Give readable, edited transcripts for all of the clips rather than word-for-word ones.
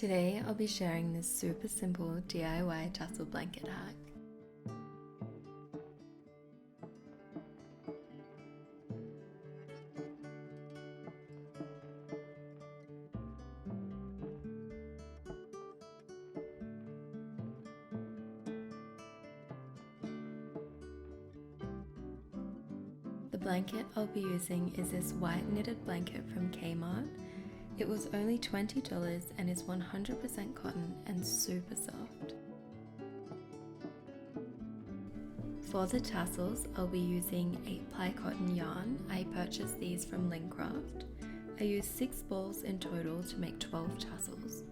Today I'll be sharing this super simple DIY tassel blanket hack. The blanket I'll be using is this white knitted blanket from Kmart. It was only $20 and is 100% cotton and super soft. For the tassels, I'll be using 8-ply cotton yarn. I purchased these from Lincraft. I used 6 balls in total to make 12 tassels.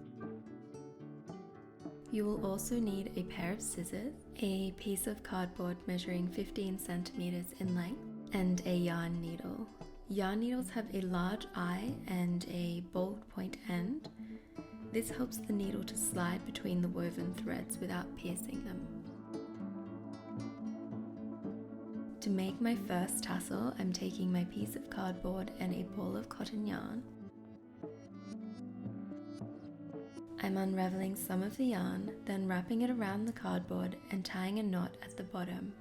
You will also need a pair of scissors, a piece of cardboard measuring 15 centimeters in length, and a yarn needle. Yarn needles have a large eye and a bold point end. This helps the needle to slide between the woven threads without piercing them. To make my first tassel, I'm taking my piece of cardboard and a ball of cotton yarn. I'm unraveling some of the yarn, then wrapping it around the cardboard and tying a knot at the bottom.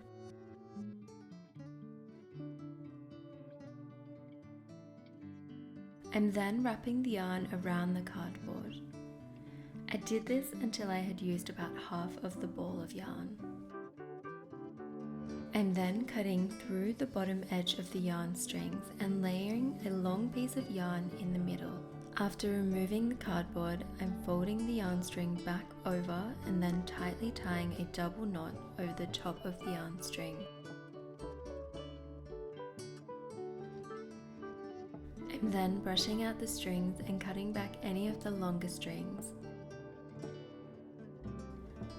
I'm then wrapping the yarn around the cardboard. I did this until I had used about half of the ball of yarn. I'm then cutting through the bottom edge of the yarn strings and layering a long piece of yarn in the middle. After removing the cardboard, I'm folding the yarn string back over and then tightly tying a double knot over the top of the yarn string. I'm then brushing out the strings and cutting back any of the longer strings.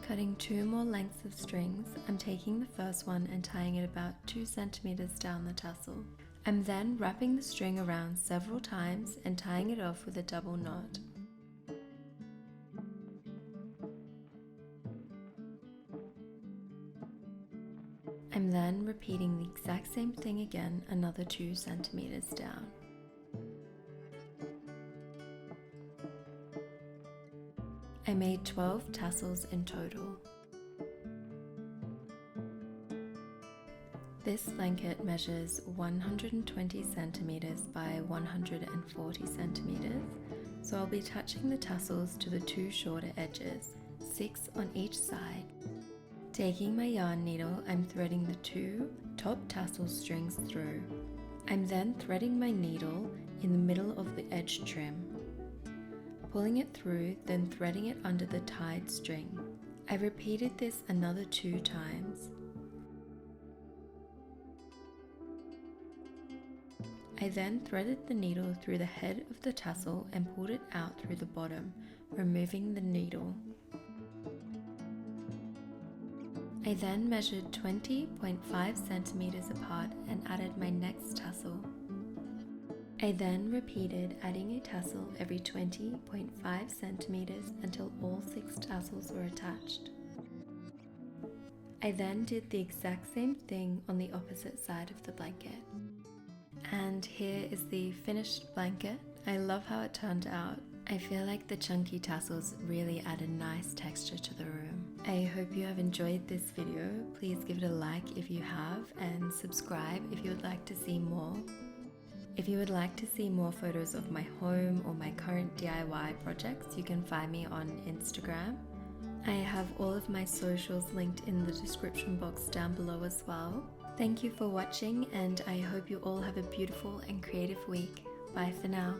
Cutting 2 more lengths of strings, I'm taking the first one and tying it about 2 centimeters down the tassel. I'm then wrapping the string around several times and tying it off with a double knot. I'm then repeating the exact same thing again another 2 centimeters down. I made 12 tassels in total. This blanket measures 120 centimeters by 140 centimeters, so I'll be attaching the tassels to the 2 shorter edges, 6 on each side. Taking my yarn needle, I'm threading the 2 top tassel strings through. I'm then threading my needle in the middle of the edge trim. Pulling it through, then threading it under the tied string. I repeated this another 2 times. I then threaded the needle through the head of the tassel and pulled it out through the bottom, removing the needle. I then measured 20.5 centimeters apart and added my next tassel. I then repeated adding a tassel every 20.5 centimeters until all 6 tassels were attached. I then did the exact same thing on the opposite side of the blanket. And here is the finished blanket. I love how it turned out. I feel like the chunky tassels really add a nice texture to the room. I hope you have enjoyed this video. Please give it a like if you have and subscribe if you would like to see more. If you would like to see more photos of my home or my current DIY projects, you can find me on Instagram. I have all of my socials linked in the description box down below as well. Thank you for watching, and I hope you all have a beautiful and creative week. Bye for now.